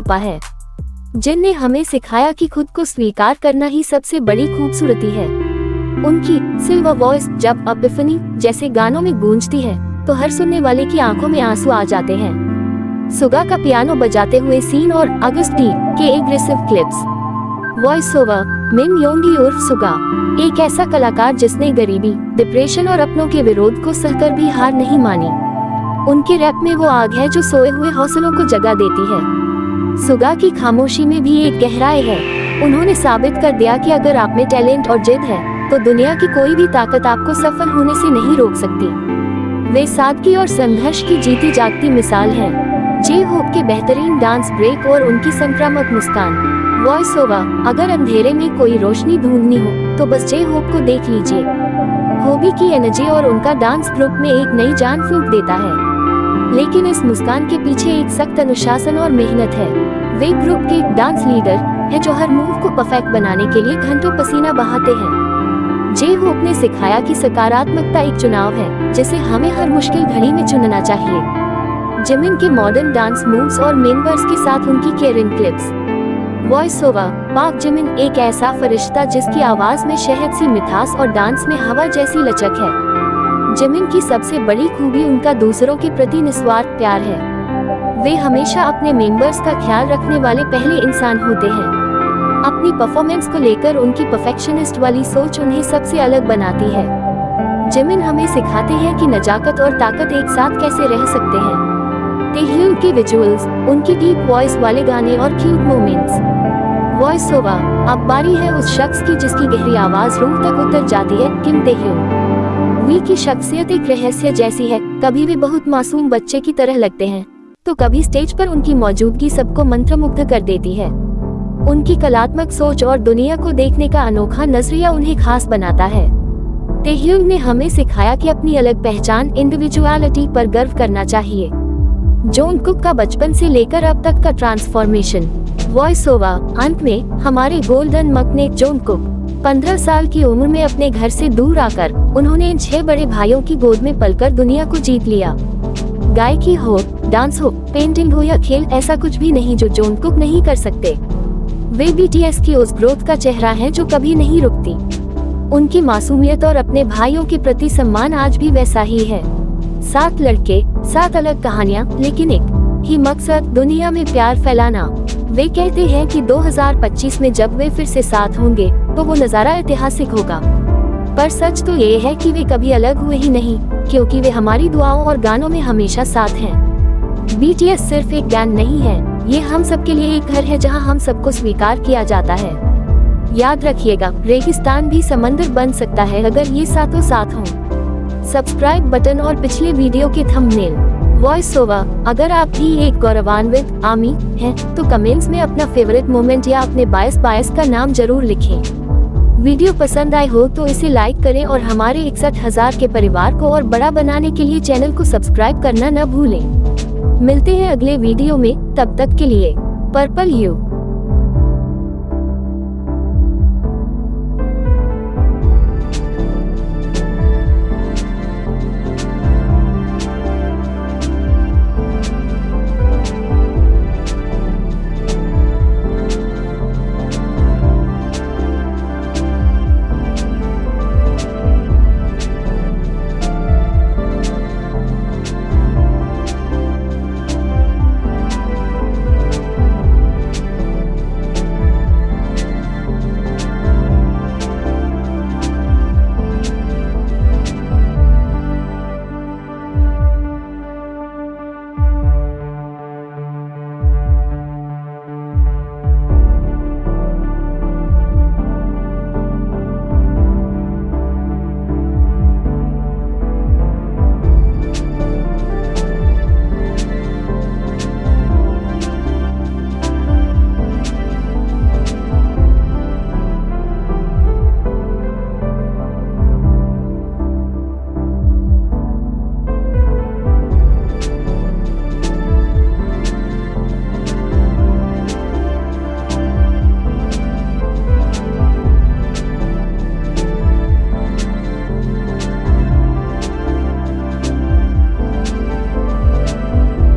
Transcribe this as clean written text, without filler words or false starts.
छुपा है। जिन ने हमें सिखाया कि खुद को स्वीकार करना ही सबसे बड़ी खूबसूरती है। उनकी सिल्वर वॉइस जब एपिफनी जैसे गानों में गूंजती है तो हर सुनने वाले की आंखों में आंसू आ जाते हैं। सुगा का पियानो बजाते हुए सीन और अगस्त डी के एग्रेसिव क्लिप्स। वॉइस ओवर मिन योंगी उर्फ सुगा, एक ऐसा कलाकार जिसने गरीबी, डिप्रेशन और अपनों के विरोध को सहकर भी हार नहीं मानी। उनके रैप में वो आग है जो सोए हुए हौसलों को जगा देती है। सुगा की खामोशी में भी एक गहराई है। उन्होंने साबित कर दिया कि अगर आप में टैलेंट और जिद है तो दुनिया की कोई भी ताकत आपको सफल होने से नहीं रोक सकती। वे सादगी और संघर्ष की जीती जागती मिसाल हैं। जे होप के बेहतरीन डांस ब्रेक और उनकी संक्रामक मुस्कान। वॉइस ओवर अगर अंधेरे में कोई रोशनी ढूंढनी हो तो बस जे होप को देख लीजिए। होबी की एनर्जी और उनका डांस ग्रुप में एक नई जान फूंक देता है। लेकिन इस मुस्कान के पीछे एक सख्त अनुशासन और मेहनत है। वे ग्रुप के डांस लीडर है जो हर मूव को परफेक्ट बनाने के लिए घंटों पसीना बहाते हैं। जे होप ने सिखाया कि सकारात्मकता एक चुनाव है जिसे हमें हर मुश्किल घड़ी में चुनना चाहिए। जिमिन के मॉडर्न डांस मूव्स और मेंबर्स के साथ उनकी केयरिंग क्लिप्स। वॉइस ओवर पाक जिमिन एक ऐसा फरिश्ता जिसकी आवाज में शहद सी मिठास और डांस में हवा जैसी लचक है। जिमिन की सबसे बड़ी खूबी उनका दूसरों के प्रति निस्वार्थ प्यार है। वे हमेशा अपने मेंबर्स का ख्याल रखने वाले पहले इंसान होते हैं। अपनी परफॉर्मेंस को लेकर उनकी परफेक्शनिस्ट वाली सोच उन्हें सबसे अलग बनाती है। जिमिन हमें सिखाते हैं कि नजाकत और ताकत एक साथ कैसे रह सकते हैं। तेह्यून के विजुअल्स, उनकी डीप वॉइस वाले गाने और क्यूट मोमेंट्स। वॉइस ओवर अब बारी है उस शख्स की जिसकी गहरी आवाज रूह तक उतर जाती है, किम तेह्यून। वी की शख्सियत एक रहस्य जैसी है। कभी वे बहुत मासूम बच्चे की तरह लगते हैं तो कभी स्टेज पर उनकी मौजूदगी सबको मंत्रमुग्ध कर देती है। उनकी कलात्मक सोच और दुनिया को देखने का अनोखा नजरिया उन्हें खास बनाता है। तेह्यून ने हमें सिखाया कि अपनी अलग पहचान, इंडिविजुअलिटी पर गर्व करना चाहिए। जोंगकुक का बचपन से लेकर अब तक का ट्रांसफॉर्मेशन। वॉइस ओवर अंत में हमारे गोल्डन मकनेक जोंगकुक 15 साल की उम्र में अपने घर से दूर आकर उन्होंने इन 6 बड़े भाइयों की गोद में पलकर दुनिया को जीत लिया। गायकी हो, डांस हो, पेंटिंग हो या खेल, ऐसा कुछ भी नहीं जो जोंगकुक नहीं कर सकते। वे BTS की उस ग्रोथ का चेहरा है जो कभी नहीं रुकती। उनकी मासूमियत और अपने भाइयों के प्रति सम्मान आज भी वैसा ही है। 7 लड़के, 7 अलग कहानियां, लेकिन एक ही मकसद, दुनिया में प्यार फैलाना। वे कहते हैं कि 2025 में जब वे फिर से साथ होंगे तो वो नजारा ऐतिहासिक होगा। पर सच तो ये है कि वे कभी अलग हुए ही नहीं, क्योंकि वे हमारी दुआओं और गानों में हमेशा साथ हैं। BTS सिर्फ एक बैंड नहीं है, ये हम सबके लिए एक घर है जहां हम सबको स्वीकार किया जाता है। याद रखिएगा, रेगिस्तान भी समंदर बन सकता है अगर ये साथों साथ हों। सब्सक्राइब बटन और पिछले वीडियो के थंबनेल। वॉइस ओवर अगर आप भी एक गौरवान्वित आर्मी हैं तो कमेंट्स में अपना फेवरेट मोमेंट या अपने बायस का नाम जरूर लिखें। वीडियो पसंद आए हो तो इसे लाइक करें और हमारे 61,000 के परिवार को और बड़ा बनाने के लिए चैनल को सब्सक्राइब करना न भूलें। मिलते हैं अगले वीडियो में, तब तक के लिए पर्पल यू।